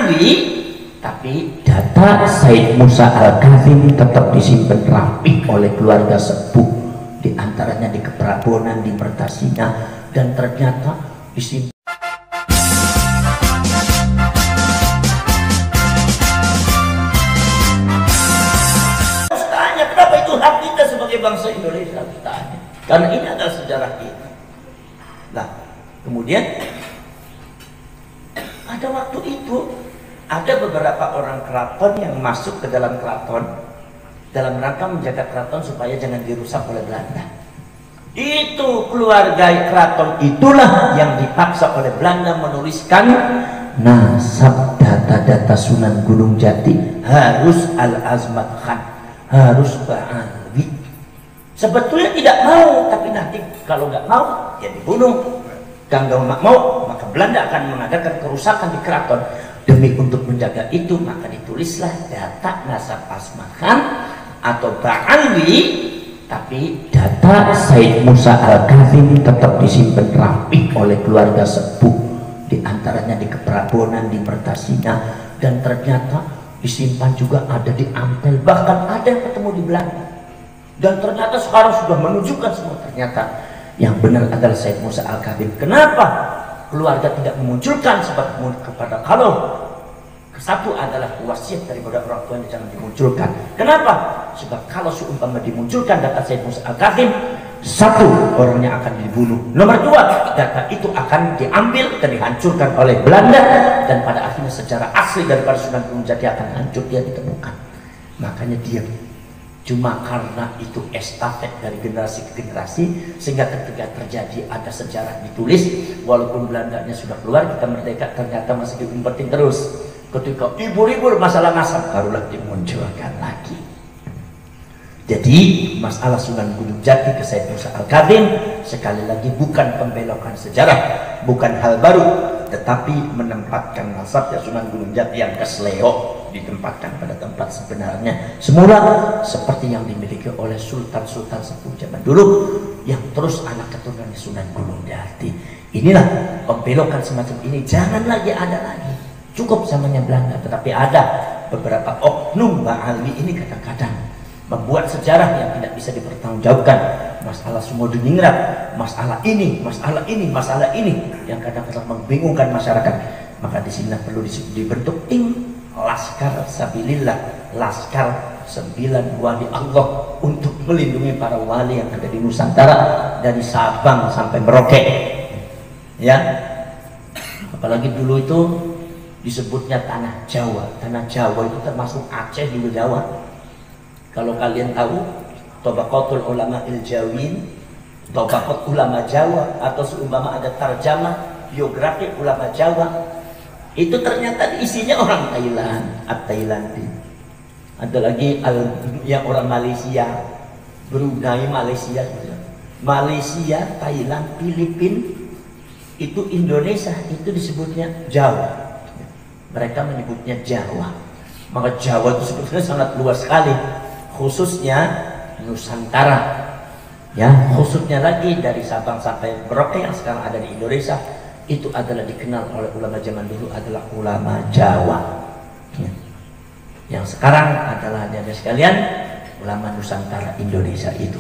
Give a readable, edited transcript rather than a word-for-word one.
Alwi, tapi data Said Musa Al-Kazim tetap disimpan rapi oleh keluarga sepuh, di antaranya di Keprabonan, di Mertasina, dan ternyata disimpan. Tanya kenapa itu hak kita sebagai bangsa Indonesia, tanya. Karena ini adalah sejarah kita. Nah, kemudian pada waktu itu ada beberapa orang keraton yang masuk ke dalam keraton dalam rangka menjaga keraton supaya jangan dirusak oleh Belanda. Itu keluarga keraton itulah yang dipaksa oleh Belanda menuliskan nasab data-data Sunan Gunung Jati harus Al-Azmat Khan, harus Ba'alwi. Sebetulnya tidak mau, tapi nanti kalau nggak mau ya dibunuh. Kalau nggak mau, maka Belanda akan mengadakan kerusakan di keraton. Demi untuk menjaga itu, maka ditulislah data nasab Asmat Khan atau Ba'alwi, tapi data Said Musa Al-Kazim tetap disimpan rapi oleh keluarga sepuh, di antaranya di Keprabonan, di Mertasina, dan ternyata disimpan juga ada di Ampel, bahkan ada yang ketemu di Belanda. Dan ternyata sekarang sudah menunjukkan semua, ternyata yang benar adalah Said Musa Al-Kazim. Kenapa keluarga tidak memunculkan? Sebab kepada kalau satu adalah wasiat daripada orang tuanya jangan dimunculkan. Kenapa? Sebab kalau seumpama dimunculkan data Said Musa Al-Kazim, satu, orangnya akan dibunuh. Nomor dua, data itu akan diambil dan dihancurkan oleh Belanda, dan pada akhirnya sejarah asli daripada Sunan Gunung Jati akan hancur, dia ditemukan. Makanya dia cuma karena itu estafet dari generasi ke generasi, sehingga ketika terjadi ada sejarah ditulis, walaupun Belandanya sudah keluar, kita merdeka, ternyata masih diumpetin terus. Ketika ibu-ibu masalah nasab, barulah dimunculkan lagi. Jadi masalah Sunan Gunung Jati ke Said Musa Al-Kazim sekali lagi bukan pembelokan sejarah, bukan hal baru, tetapi menempatkan nasabnya Sunan Gunung Jati yang kesleo ditempatkan pada tempat sebenarnya semula, seperti yang dimiliki oleh sultan-sultan sepuh zaman dulu yang terus anak keturunan Sunan Gunung Jati. Inilah pembelokan semacam ini jangan lagi ada lagi. Cukup zamannya Belanda, tetapi ada beberapa oknum Ba'alwi ini kadang-kadang membuat sejarah yang tidak bisa dipertanggungjawabkan. Masalah Sumodiningrat, masalah ini, masalah ini, masalah ini yang kadang-kadang membingungkan masyarakat. Maka di sini perlu dibentuk tim Laskar Sabilillah, Laskar 9 wali Allah untuk melindungi para wali yang ada di Nusantara dari Sabang sampai Merauke. Ya, apalagi dulu itu disebutnya tanah Jawa. Tanah Jawa itu termasuk Aceh juga Jawa. Kalau kalian tahu Tabaqatul Ulama Il-Jawin, Tabaqat Ulama Jawa, atau seumpama ada tarjamah biografi ulama Jawa, itu ternyata isinya orang Thailand, At-Thailandi. Ada lagi yang orang Malaysia, Brunei, Malaysia, Thailand, Filipina, itu Indonesia, itu disebutnya Jawa. Mereka menyebutnya Jawa. Maka Jawa itu sebetulnya sangat luas sekali, khususnya Nusantara. Ya, khususnya lagi dari Sabang sampai Merauke yang sekarang ada di Indonesia, itu adalah dikenal oleh ulama zaman dulu adalah ulama Jawa. Ya. Yang sekarang adalah sekalian ulama Nusantara Indonesia itu.